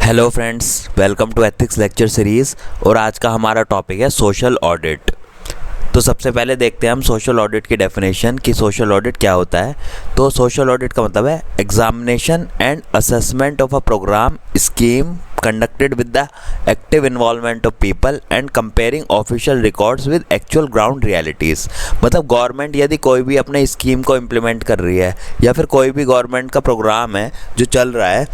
Hello friends, welcome to ethics lecture series. और आज का हमारा टॉपिक है सोशल ऑडिट। तो सबसे पहले देखते हैं हम सोशल ऑडिट की डेफिनेशन कि सोशल ऑडिट क्या होता है। तो सोशल ऑडिट का मतलब है examination and assessment of a program scheme conducted with the active involvement of people and comparing official records with actual ground realities। मतलब गवर्नमेंट यदि कोई भी अपने स्कीम को इम्प्लीमेंट कर रही है या फिर कोई भी गवर्नमेंट का प्रोग्राम है जो चल रहा है,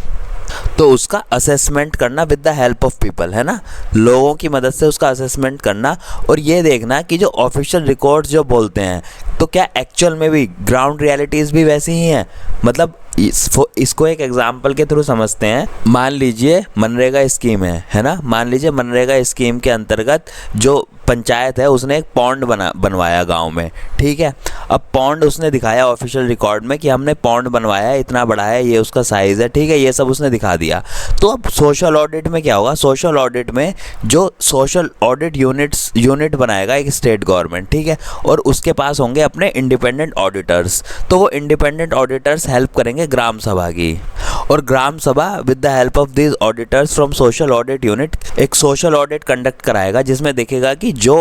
तो उसका असेसमेंट करना with the help of people, है ना, लोगों की मदद से उसका असेसमेंट करना और ये देखना कि जो ऑफिशियल रिकॉर्ड्स जो बोलते हैं तो क्या एक्चुअल में भी ग्राउंड रियलिटीज़ भी वैसी ही हैं। मतलब इसको एक एग्जाम्पल के थ्रू समझते हैं। मान लीजिए मनरेगा स्कीम है ना, मान लीजिए मनरेगा स्कीम के अंतर्गत जो पंचायत है उसने एक पॉन्ड बनवाया गांव में, ठीक है। अब पॉन्ड उसने दिखाया ऑफिशियल रिकॉर्ड में कि हमने पॉन्ड बनवाया है, इतना बड़ा है, ये उसका साइज़ है, ठीक है, ये सब उसने दिखा दिया। तो अब सोशल ऑडिट में क्या होगा, सोशल ऑडिट में जो सोशल ऑडिट यूनिट बनाएगा एक स्टेट गवर्नमेंट, ठीक है, और उसके पास होंगे अपने इंडिपेंडेंट ऑडिटर्स। तो वो इंडिपेंडेंट ऑडिटर्स हेल्प करेंगे ग्राम सभा की, और ग्राम सभा with the help of this auditors from social audit unit एक सोशल ऑडिट कंडक्ट कराएगा जिसमें देखेगा कि जो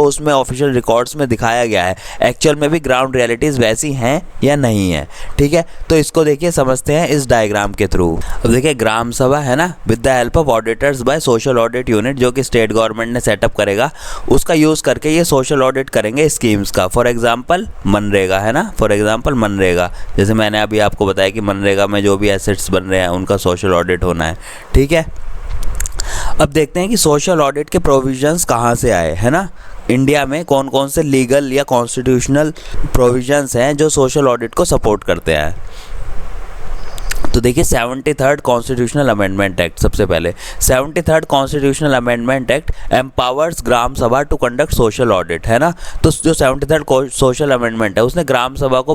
उसमें ऑफिशियल रिकॉर्ड्स में दिखाया गया है एक्चुअल में भी ग्राउंड रियलिटीज़ वैसी हैं या नहीं है, ठीक है। तो इसको देखिए समझते हैं इस डायग्राम के थ्रू। अब देखिए ग्राम सभा है ना, with the help of auditors by social audit unit जो कि स्टेट गवर्नमेंट ने सेटअप करेगा, उसका यूज़ करके ये सोशल ऑडिट करेंगे स्कीम्स का। फॉर एग्जाम्पल मनरेगा है ना, फॉर एग्जाम्पल मनरेगा, जैसे मैंने अभी आपको बताया कि मनरेगा में जो भी एसेट्स बन रहे हैं उनका सोशल ऑडिट होना है, ठीक है। अब देखते हैं कि सोशल ऑडिट के प्रोविजंस कहाँ से आए, है ना, इंडिया में कौन कौन से लीगल या कॉन्स्टिट्यूशनल प्रोविजंस हैं जो सोशल ऑडिट को सपोर्ट करते हैं। तो देखिए 73rd कॉन्स्टिट्यूशनल अमेंडमेंट एक्ट, सबसे पहले 73rd constitutional amendment act empowers gram sabha to conduct social audit, है ना। तो जो 73rd सोशल अमेंडमेंट है उसने ग्राम सभा को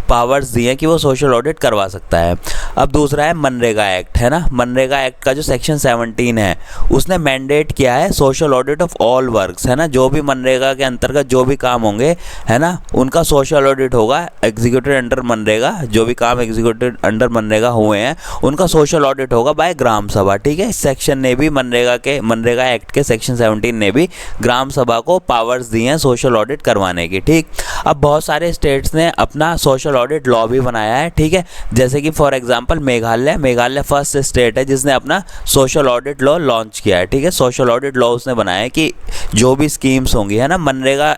पावर्स दिए हैं कि वो सोशल ऑडिट करवा सकता है। अब दूसरा है मनरेगा एक्ट, है ना, मनरेगा एक्ट का जो सेक्शन 17 है उसने मैंडेट किया है social audit of all works, है ना, जो भी मनरेगा के अंतर्गत जो भी काम होंगे, है ना, उनका सोशल ऑडिट होगा एग्जीक्यूटेड अंडर मनरेगा, जो भी काम एग्जीक्यूटेड अंडर मनरेगा हुए हैं उनका सोशल ऑडिट होगा बाय ग्राम सभा, ठीक है। इस सेक्शन ने भी मनरेगा एक्ट के सेक्शन 17 ने भी ग्राम सभा को पावर्स दी हैं सोशल ऑडिट करवाने की, ठीक। अब बहुत सारे स्टेट्स ने अपना सोशल ऑडिट लॉ भी बनाया है, ठीक है, जैसे कि for example Meghalaya first state है जिसने अपना सोशल ऑडिट लॉ लॉन्च किया है, ठीक है। सोशल ऑडिट लॉ उसने बनाया है कि जो भी स्कीम्स होंगी, है ना, मनरेगा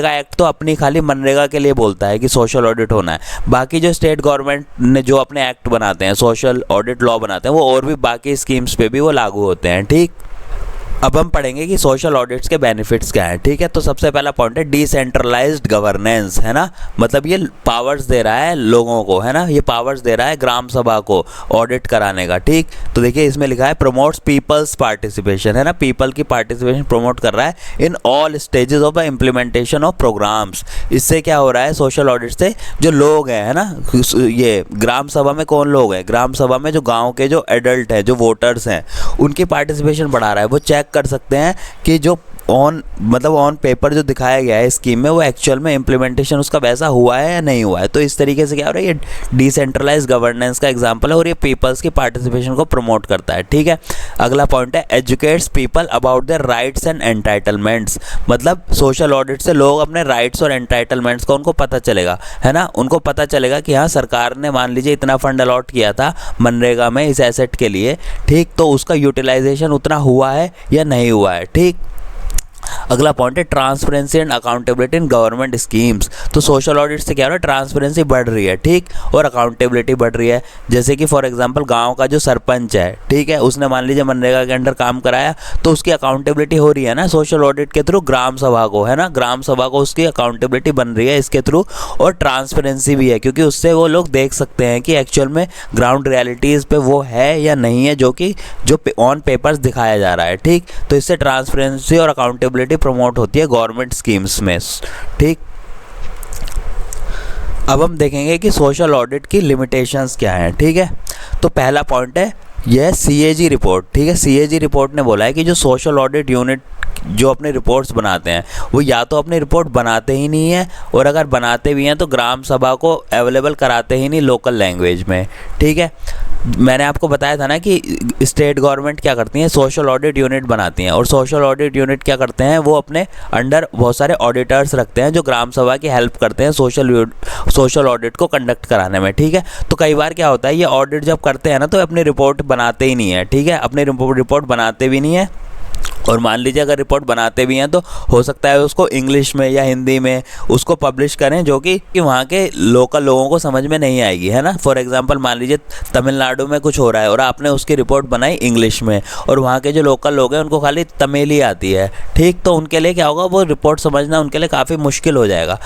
एक्ट तो अपनी खाली मनरेगा के लिए बोलता है कि सोशल ऑडिट होना है, बाकी जो स्टेट गवर्नमेंट ने जो अपने एक्ट बनाते हैं सोशल ऑडिट लॉ बनाते हैं वो और भी बाकी स्कीम्स पे भी वो लागू होते हैं, ठीक। अब हम पढ़ेंगे कि सोशल ऑडिट्स के बेनिफिट्स क्या हैं, ठीक है। तो सबसे पहला पॉइंट है डिसेंट्रलाइज्ड गवर्नेंस, है ना, मतलब ये पावर्स दे रहा है लोगों को, है ना, ये पावर्स दे रहा है ग्राम सभा को ऑडिट कराने का, ठीक। तो देखिए इसमें लिखा है प्रमोट्स पीपल्स पार्टिसिपेशन, है ना, पीपल की पार्टिसिपेशन प्रमोट कर रहा है in all stages of the implementation of programs. इससे क्या हो रहा है सोशल ऑडिट से जो लोग हैं, है ना, ये ग्राम सभा में कौन लोग हैं, ग्राम सभा में जो गाँव के जो एडल्ट हैं, जो वोटर्स हैं, उनकी पार्टिसिपेशन बढ़ा रहा है। वो चेक कर सकते हैं कि जो ऑन पेपर जो दिखाया गया है स्कीम में वो एक्चुअल में इम्प्लीमेंटेशन उसका वैसा हुआ है या नहीं हुआ है। तो इस तरीके से क्या हो रहा है, ये डिसेंट्रलाइज गवर्नेंस का एग्जांपल है और ये पीपल्स की पार्टिसिपेशन को प्रमोट करता है, ठीक है। अगला पॉइंट है educates people about their rights and entitlements, मतलब सोशल ऑडिट से लोग अपने राइट्स और एंटाइटलमेंट्स को उनको पता चलेगा, है ना, उनको पता चलेगा कि हाँ सरकार ने मान लीजिए इतना फंड अलॉट किया था मनरेगा में इस एसेट के लिए, ठीक, तो उसका यूटिलाइजेशन उतना हुआ है या नहीं हुआ है, ठीक। अगला पॉइंट है transparency and accountability in government schemes. तो सोशल ऑडिट से क्या हो रहा है, ट्रांसपेरेंसी बढ़ रही है, ठीक, और अकाउंटेबिलिटी बढ़ रही है। जैसे कि फॉर एग्जांपल गांव का जो सरपंच है, ठीक है, उसने मान लीजिए मनरेगा के अंडर काम कराया तो उसकी अकाउंटेबिलिटी हो रही है ना सोशल ऑडिट के थ्रू ग्राम सभा को, है ना, ग्राम सभा को उसकी अकाउंटेबिलिटी बन रही है इसके थ्रू, और ट्रांसपेरेंसी भी है क्योंकि उससे वो लोग देख सकते हैं कि एक्चुअल में ग्राउंड रियलिटीज़ पे वो है या नहीं है जो ऑन पेपर्स दिखाया जा रहा है, ठीक। तो इससे ट्रांसपेरेंसी और अकाउंटेबिलिटी प्रमोट होती है गवर्नमेंट स्कीम्स में, ठीक। अब हम देखेंगे कि सोशल ऑडिट की लिमिटेशंस क्या हैं, ठीक है। तो पहला पॉइंट है यह सीएजी रिपोर्ट, ठीक है, सीएजी रिपोर्ट ने बोला है कि जो सोशल ऑडिट यूनिट जो अपने रिपोर्ट्स बनाते हैं वो या तो अपनी रिपोर्ट बनाते ही नहीं है, और अगर बनाते भी हैं तो ग्राम सभा को अवेलेबल कराते ही नहीं लोकल लैंग्वेज में। ठीक है, मैंने आपको बताया था ना कि स्टेट गवर्नमेंट क्या करती हैं, सोशल ऑडिट यूनिट बनाती हैं, और सोशल ऑडिट यूनिट क्या करते हैं, वो अपने अंडर बहुत सारे ऑडिटर्स रखते हैं जो ग्राम सभा की हेल्प करते हैं सोशल ऑडिट को कंडक्ट कराने में। ठीक है, तो कई बार क्या होता है, ये ऑडिट जब करते हैं ना तो अपनी रिपोर्ट बनाते ही नहीं है। ठीक है, अपनी रिपोर्ट बनाते भी नहीं है, और मान लीजिए अगर रिपोर्ट बनाते भी हैं तो हो सकता है उसको इंग्लिश में या हिंदी में उसको पब्लिश करें जो कि वहाँ के लोकल लोगों को समझ में नहीं आएगी, है ना। फॉर एग्जांपल मान लीजिए तमिलनाडु में कुछ हो रहा है और आपने उसकी रिपोर्ट बनाई इंग्लिश में, और वहाँ के जो लोकल लोग हैं उनको खाली तमिल ही आती है। ठीक, तो उनके लिए क्या होगा, वो रिपोर्ट समझना उनके लिए काफ़ी मुश्किल हो जाएगा।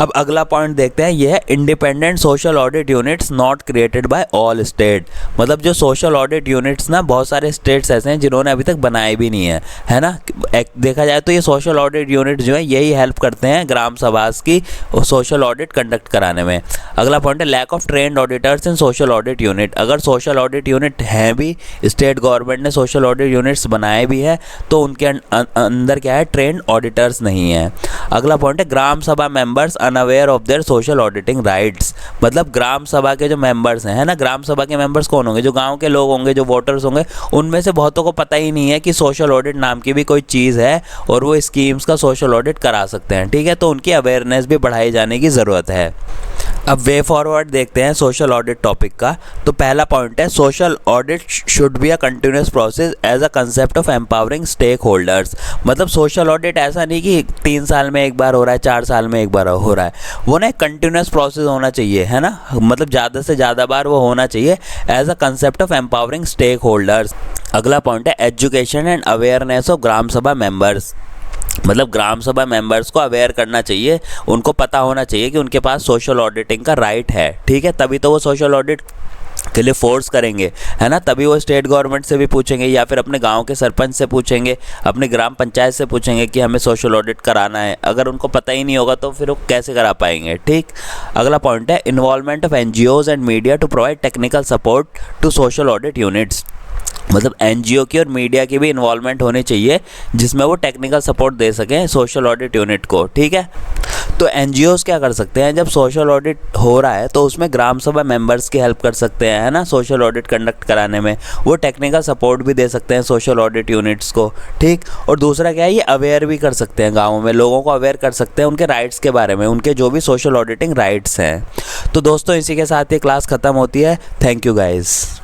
अब अगला पॉइंट देखते हैं, यह है independent social audit units not created by all state. मतलब जो सोशल ऑडिट यूनिट्स ना बहुत सारे स्टेट्स ऐसे हैं जिन्होंने अभी तक बनाए भी नहीं है ना। देखा जाए तो ये सोशल ऑडिट यूनिट जो है यही हेल्प करते हैं ग्राम सभा की सोशल ऑडिट कंडक्ट कराने में। अगला पॉइंट है lack of trained auditors in social audit unit. अगर सोशल ऑडिट यूनिट हैं भी, स्टेट गवर्नमेंट ने सोशल ऑडिट यूनिट्स बनाए भी हैं, तो उनके अंदर क्या है, ट्रेंड ऑडिटर्स नहीं है। अगला पॉइंट है ग्राम sabha members unaware of their social auditing rights. मतलब ग्राम सभा के जो मेंबर्स हैं, है ना, ग्राम सभा के मेंबर्स कौन होंगे, जो गांव के लोग होंगे, जो वोटर्स होंगे, उनमें से बहुतों को पता ही नहीं है कि सोशल ऑडिट नाम की भी कोई चीज़ है और वो स्कीम्स का सोशल ऑडिट करा सकते हैं। ठीक है, तो उनकी अवेयरनेस भी बढ़ाई जाने की ज़रूरत है। अब वे फॉरवर्ड देखते हैं सोशल ऑडिट टॉपिक का। तो पहला पॉइंट है social audit should be a continuous process as a concept of empowering stakeholders. मतलब सोशल ऑडिट ऐसा नहीं कि 3 साल में एक बार हो रहा है, 4 साल में एक बार हो रहा है, वो ना कंटिन्यूस प्रोसेस होना चाहिए, है ना। मतलब ज़्यादा से ज़्यादा बार वो होना चाहिए as a concept of empowering stakeholders. अगला पॉइंट है education and awareness of gram sabha members. मतलब ग्राम सभा मेंबर्स को अवेयर करना चाहिए, उनको पता होना चाहिए कि उनके पास सोशल ऑडिटिंग का राइट है। ठीक है, तभी तो वो सोशल ऑडिट के लिए फोर्स करेंगे, है ना। तभी वो स्टेट गवर्नमेंट से भी पूछेंगे या फिर अपने गांव के सरपंच से पूछेंगे, अपने ग्राम पंचायत से पूछेंगे कि हमें सोशल ऑडिट कराना है। अगर उनको पता ही नहीं होगा तो फिर वो कैसे करा पाएंगे। ठीक, अगला पॉइंट है involvement of NGOs and media to provide technical support to social audit units. मतलब एनजीओ की और मीडिया की भी इन्वॉल्वमेंट होनी चाहिए जिसमें वो टेक्निकल सपोर्ट दे सकें सोशल ऑडिट यूनिट को। ठीक है, तो एनजीओज क्या कर सकते हैं, जब सोशल ऑडिट हो रहा है तो उसमें ग्राम सभा मेंबर्स की हेल्प कर सकते हैं, है ना, सोशल ऑडिट कंडक्ट कराने में। वो टेक्निकल सपोर्ट भी दे सकते हैं सोशल ऑडिट यूनिट्स को। ठीक, और दूसरा क्या है, ये अवेयर भी कर सकते हैं, गाँवों में लोगों को अवेयर कर सकते हैं उनके राइट्स के बारे में, उनके जो भी सोशल ऑडिटिंग राइट्स हैं। तो दोस्तों इसी के साथ ये क्लास ख़त्म होती है। Thank you guys.